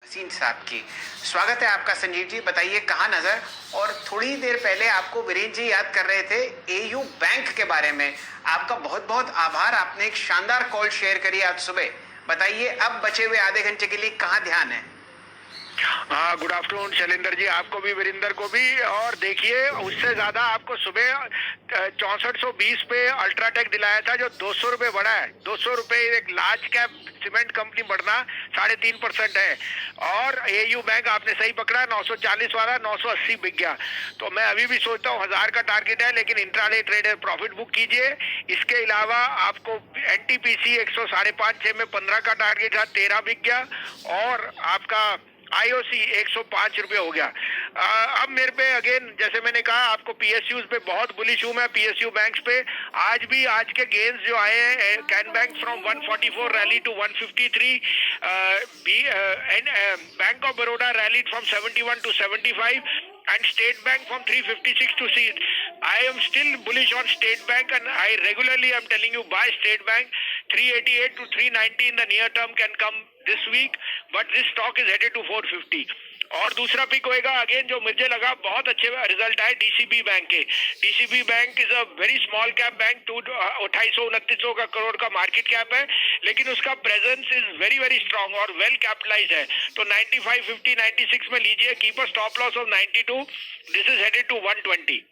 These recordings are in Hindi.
सीन साहब की। स्वागत है आपका संजीव जी, बताइए कहाँ नजर। और थोड़ी देर पहले आपको वीरेंद्र जी याद कर रहे थे एयू बैंक के बारे में। आपका बहुत बहुत आभार, आपने एक शानदार कॉल शेयर करी आज सुबह। बताइए अब बचे हुए आधे घंटे के लिए कहाँ ध्यान है। हाँ, गुड आफ्टरनून शैलेंद्र जी, आपको भी वीरेंद्र को भी। और देखिए, उससे ज्यादा आपको सुबह 6420 पे अल्ट्राटेक दिलाया था जो 200 रुपए बढ़ा है। 200 रुपए एक लार्ज कैप सीमेंट कंपनी बढ़ना 3.5% है। और एयू बैंक आपने सही पकड़ा, 940 वाला 980 बिक गया। तो मैं अभी भी सोचता हूँ 1000 का टारगेट है, लेकिन इंट्राडे ट्रेड प्रॉफिट बुक कीजिए। इसके अलावा आपको एनटीपीसी 105.6 में 15 का टारगेट था, 13 बिक गया। और आपका आईओसी 105 रुपये हो गया। अब मेरे पे अगेन, जैसे मैंने कहा आपको, पीएसयूज पे बहुत बुलिश हूं मैं। पीएसयू बैंक्स पे आज भी आज के गेन्स जो आए हैं, can bank from 144 rally to 153, bank of Baroda rallied from 71 to 75, and State Bank from 356 to see. I am still bullish on State Bank, and I regularly am telling you buy State Bank. 388 to 390 in the near term can come this week, but this stock is headed to 450. और दूसरा पिक होएगा अगेन जो मुझे लगा बहुत अच्छे रिजल्ट आए डीसीबी बैंक के। DCB bank is a very small cap bank, 2800-2900 का करोड़ का मार्केट कैप है, लेकिन उसका presence is very very strong और वेल कैपिटलाइज है। तो 95, 50, 96 में लीजिए, keep a stop loss of 92, this is headed to 120।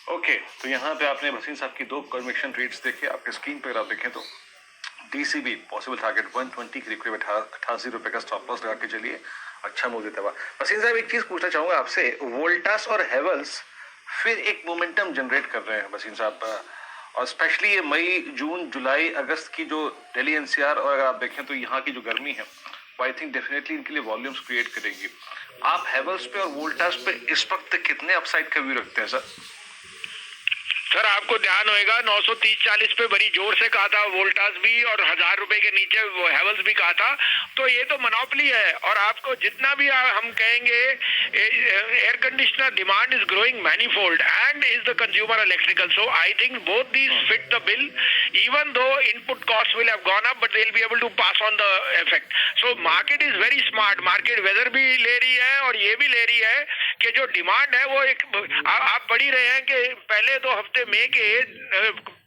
Okay, तो यहाँ पे आपने भसीन साहब की दो कन्विक्शन ट्रेड्स देखे। आपके स्क्रीन पर आप देखें तो डीसीबी पॉसिबल टारगेट 120 के करीब 88 रुपए का स्टॉप लॉस लगा के चलिए, अच्छा मूव देता हुआ। भसीन साहब एक चीज पूछना चाहूंगा आपसे, वोल्टास और हेवल्स फिर एक मोमेंटम जनरेट कर रहे हैं भसीन साहब, और स्पेशली ये मई, जून, जुलाई, अगस्त की जो दिल्ली एनसीआर, और अगर आप देखें तो यहाँ की जो गर्मी है, आई थिंक डेफिनेटली इनके लिए वॉल्यूम्स क्रिएट करेगी। आप हेवल्स पे और वोल्टास पे इस वक्त कितने अपसाइड का व्यू रखते हैं सर? सर आपको ध्यान होएगा 930-40 पे बड़ी जोर से कहा था वोल्टास भी, और 1000 रुपए के नीचे वो हेवल्स भी कहा था। तो ये तो मोनोपोली है, और आपको जितना भी हम कहेंगे, air conditioner demand is growing manifold and is the consumer electrical. So I think both these fit the bill, even though input cost will have gone up, but they will be able to pass on the effect. So market is very smart, market weather भी ले रही है और ये भी ले रही है कि जो डिमांड है वो एक, आप पढ़ ही रहे हैं कि पहले 2 हफ्ते में के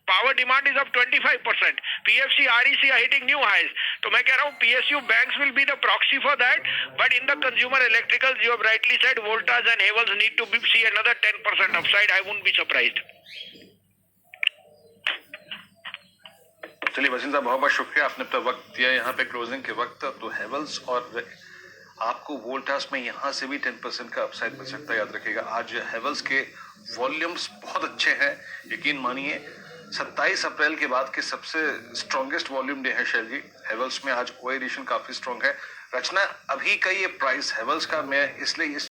power demand is up 25%, PFC REC are hitting new highs. तो मैं कह रहा हूं PSU banks will be the proxy for that, but in the consumer electricals you have rightly said Voltas and Havells need to be see another 10% upside. I wouldn't be surprised. चलिए भसीन साहब, बहुत बहुत शुक्रिया, आपने अपना वक्त दिया यहाँ पे क्लोजिंग के वक्त। तो हेवल्स और आपको वोल्टास में यहाँ से भी 10% का अपसाइड मिल सकता है, याद रखिएगा। आज हेवल्स के वॉल्यूम्स बहुत अच्छे हैं, यकीन मानिए 27 अप्रैल के बाद के सबसे स्ट्रॉन्गेस्ट वॉल्यूम डे है शैल जी। हेवल्स में आज ओए एडिशन काफी स्ट्रॉन्ग है। रचना, अभी का ये प्राइस हेवल्स का मैं इसलिए